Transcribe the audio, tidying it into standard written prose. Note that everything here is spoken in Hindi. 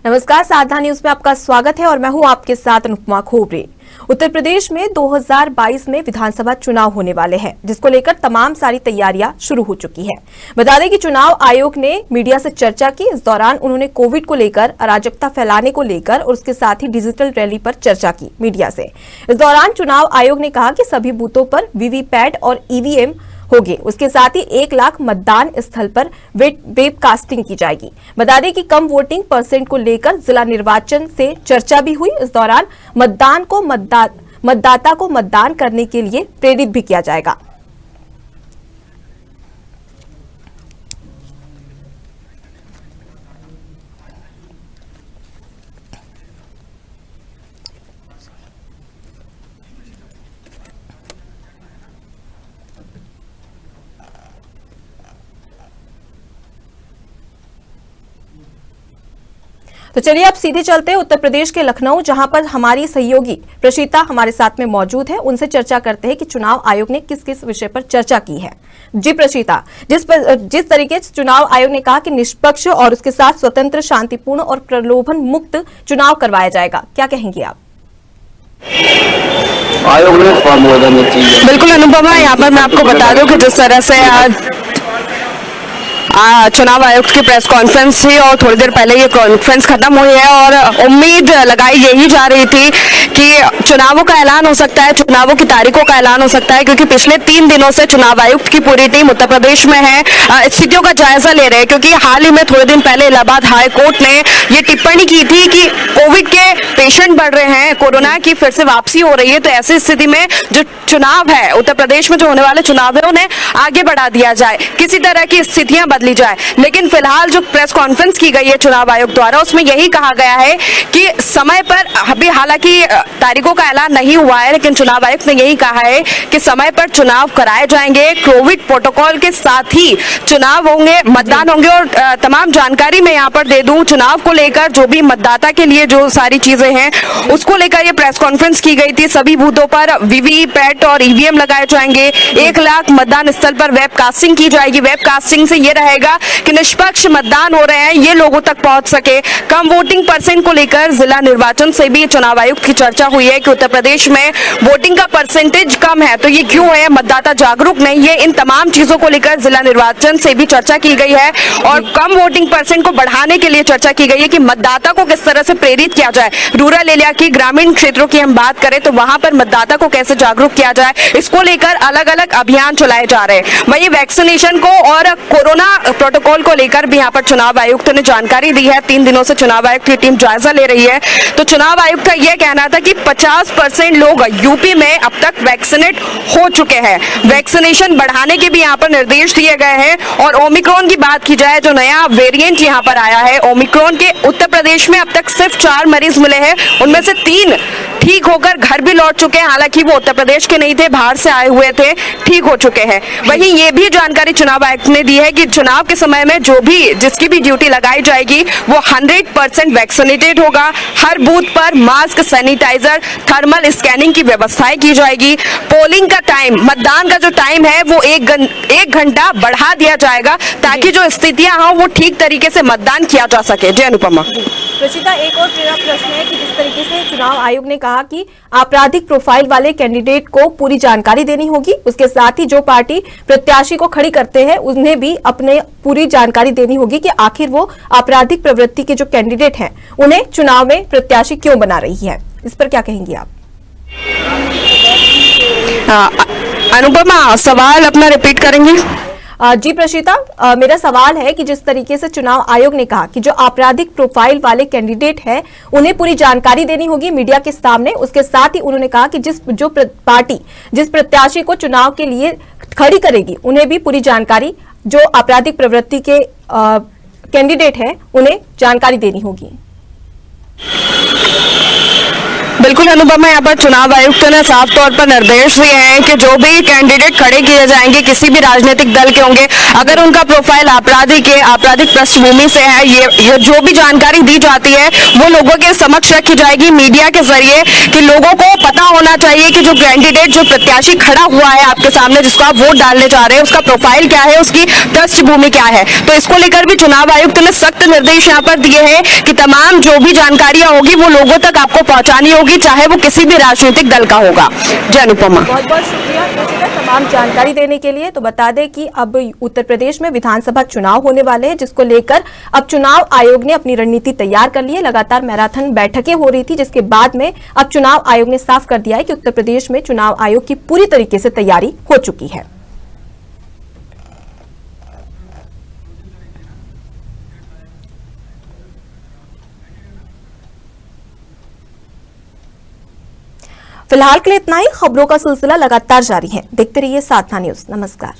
नमस्कार, साधना न्यूज में आपका स्वागत है और मैं हूं आपके साथ अनुपमा खोबरे। उत्तर प्रदेश में 2022 में विधानसभा चुनाव होने वाले हैं, जिसको लेकर तमाम सारी तैयारियां शुरू हो चुकी है। बता दें कि चुनाव आयोग ने मीडिया से चर्चा की। इस दौरान उन्होंने कोविड को लेकर, अराजकता फैलाने को लेकर और उसके साथ ही डिजिटल रैली पर चर्चा की मीडिया से। इस दौरान चुनाव आयोग ने कहा कि सभी बूथों पर वीवीपैट और ईवीएम होगी। उसके साथ ही 1 लाख मतदान स्थल पर वेबकास्टिंग की जाएगी। बता दें कि कम वोटिंग परसेंट को लेकर जिला निर्वाचन से चर्चा भी हुई। इस दौरान मतदाता को मतदान करने के लिए प्रेरित भी किया जाएगा। तो चलिए अब सीधे चलते हैं उत्तर प्रदेश के लखनऊ, जहां पर हमारी सहयोगी प्रशीता हमारे साथ में मौजूद है। उनसे चर्चा करते हैं कि चुनाव आयोग ने किस किस विषय पर चर्चा की है। जी प्रशीता, जिस तरीके से चुनाव आयोग ने कहा कि निष्पक्ष और उसके साथ स्वतंत्र, शांतिपूर्ण और प्रलोभन मुक्त चुनाव करवाया जाएगा, क्या कहेंगे आप? आयोग ने बिल्कुल अनुपमा, यहाँ पर मैं आपको बता दूं कि जिस तरह से आज चुनाव आयुक्त की प्रेस कॉन्फ्रेंस थी और थोड़ी देर पहले ये कॉन्फ्रेंस खत्म हुई है और उम्मीद लगाई यही जा रही थी कि चुनावों का ऐलान हो सकता है, चुनावों की तारीखों का ऐलान हो सकता है, क्योंकि पिछले 3 दिनों से चुनाव आयुक्त की पूरी टीम उत्तर प्रदेश में है, स्थितियों का जायजा ले रहे हैं। क्योंकि हाल ही में थोड़े दिन पहले इलाहाबाद हाई कोर्ट ने ये टिप्पणी की थी कि कोविड के पेशेंट बढ़ रहे हैं, कोरोना की फिर से वापसी हो रही है, तो ऐसी स्थिति में जो चुनाव है, उत्तर प्रदेश में जो होने वाले चुनाव है, उन्हें आगे बढ़ा दिया जाए, किसी तरह की स्थितियां बदली जाए। लेकिन फिलहाल जो प्रेस कॉन्फ्रेंस की गई है चुनाव आयोग द्वारा, उसमें यही कहा गया है कि समय पर, अभी हालांकि तारीखों का ऐलान नहीं हुआ है, लेकिन चुनाव आयोग ने यही कहा है कि समय पर चुनाव कराए जाएंगे, कोविड प्रोटोकॉल के साथ ही चुनाव होंगे, मतदान होंगे। और तमाम जानकारी मैं यहाँ पर दे दूं, चुनाव को लेकर जो भी मतदाता के लिए जो सारी चीजें हैं, उसको लेकर ये प्रेस कॉन्फ्रेंस की गई थी। सभी बूथों पर वीवीपैट और ईवीएम लगाए जाएंगे, 1 लाख मतदान स्थल पर वेबकास्टिंग की जाएगी। वेबकास्टिंग से ये रहेगा कि निष्पक्ष मतदान हो रहे हैं, ये लोगों तक पहुंच सके। कम वोटिंग परसेंट को लेकर जिला निर्वाचन से भी चुनाव आयुक्त की चर्चा हुई है कि उत्तर प्रदेश में वोटिंग का परसेंटेज कम है, तो ये क्यों है, मतदाता जागरूक नहीं है। इन तमाम चीजों को लेकर जिला निर्वाचन से भी चर्चा की गई है और कम वोटिंग परसेंट को बढ़ाने के लिए चर्चा की गई है कि मतदाता को किस तरह से प्रेरित किया जाए। रूरल एरिया की, ग्रामीण क्षेत्रों की हम बात करें तो वहां पर मतदाता को कैसे जागरूक किया जाए, इसको लेकर अलग अलग अभियान चलाए जा रहे हैं। वहीं वैक्सीनेशन को और कोरोना प्रोटोकॉल को लेकर भी यहाँ पर चुनाव आयुक्त ने जानकारी दी है। 3 दिनों से चुनाव आयुक्त की टीम जायजा ले रही है। तो चुनाव आयुक्त का यह कहना था कि 50% लोग यूपी में अब तक वैक्सीनेट हो चुके हैं। वैक्सीनेशन बढ़ाने के भी यहाँ पर निर्देश दिए गए हैं। और ओमिक्रॉन की बात की जाए, जो नया वेरिएंट यहाँ पर आया है ओमिक्रॉन के, उत्तर प्रदेश में अब तक सिर्फ 4 मरीज मिले हैं, उनमें से 3 ठीक होकर घर भी लौट चुके हैं। हालांकि वो उत्तर प्रदेश के नहीं थे, बाहर से आए हुए थे, ठीक हो चुके हैं। वहीं ये भी जानकारी चुनाव आयुक्त ने दी है कि चुनाव के समय में जो भी, जिसकी भी ड्यूटी लगाई जाएगी, वो 100% वैक्सीनेटेड होगा। हर बूथ पर मास्क, सैनिटाइजर, थर्मल स्कैनिंग की व्यवस्थाएं की जाएगी। पोलिंग का टाइम, मतदान का जो टाइम है, वो 1 घंटा बढ़ा दिया जाएगा, ताकि जो स्थितियां हों वो ठीक तरीके से मतदान किया जा सके। जय अनुपमा। प्रशिता, एक और प्रश्न है कि जिस तरीके से चुनाव आयोग ने कहा कि आपराधिक प्रोफाइल वाले कैंडिडेट को पूरी जानकारी देनी होगी, उसके साथ ही जो पार्टी प्रत्याशी को खड़ी करते हैं उन्हें भी अपने पूरी जानकारी देनी होगी कि आखिर वो आपराधिक प्रवृत्ति के जो कैंडिडेट हैं उन्हें चुनाव में प्रत्याशी क्यों बना रही है। इस पर क्या कहेंगी आप? अनुपमा, सवाल अपना रिपीट करेंगे? जी प्रशीता, मेरा सवाल है कि जिस तरीके से चुनाव आयोग ने कहा कि जो आपराधिक प्रोफाइल वाले कैंडिडेट हैं उन्हें पूरी जानकारी देनी होगी मीडिया के सामने, उसके साथ ही उन्होंने कहा कि जो पार्टी जिस प्रत्याशी को चुनाव के लिए खड़ी करेगी उन्हें भी पूरी जानकारी, जो आपराधिक प्रवृत्ति के कैंडिडेट हैं उन्हें जानकारी देनी होगी। बिल्कुल अनुपमा, यहाँ पर चुनाव आयुक्त ने साफ तौर पर निर्देश दिए हैं कि जो भी कैंडिडेट खड़े किए जाएंगे किसी भी राजनीतिक दल के होंगे, अगर उनका प्रोफाइल आपराधिक पृष्ठभूमि से है, ये जो भी जानकारी दी जाती है वो लोगों के समक्ष रखी जाएगी मीडिया के जरिए, कि लोगों को पता होना चाहिए कि जो कैंडिडेट, जो प्रत्याशी खड़ा हुआ है आपके सामने, जिसको आप वोट डालने जा रहे हैं, उसका प्रोफाइल क्या है, उसकी पृष्ठभूमि क्या है। तो इसको लेकर भी चुनाव आयुक्त ने सख्त निर्देश यहाँ पर दिए हैं कि तमाम जो भी जानकारियां होगी वो लोगों तक आपको पहुंचानी होगी, चाहे वो किसी भी राजनीतिक दल का होगा। जय अनुपमा। बहुत बहुत शुक्रिया तमाम जानकारी देने के लिए। तो बता दें कि अब उत्तर प्रदेश में विधानसभा चुनाव होने वाले हैं, जिसको लेकर अब चुनाव आयोग ने अपनी रणनीति तैयार कर ली है। लगातार मैराथन बैठकें हो रही थी, जिसके बाद में अब चुनाव आयोग ने साफ कर दिया है कि उत्तर प्रदेश में चुनाव आयोग की पूरी तरीके से तैयारी हो चुकी है। फिलहाल के लिए इतना ही। खबरों का सिलसिला लगातार जारी है, देखते रहिए साधना न्यूज। नमस्कार।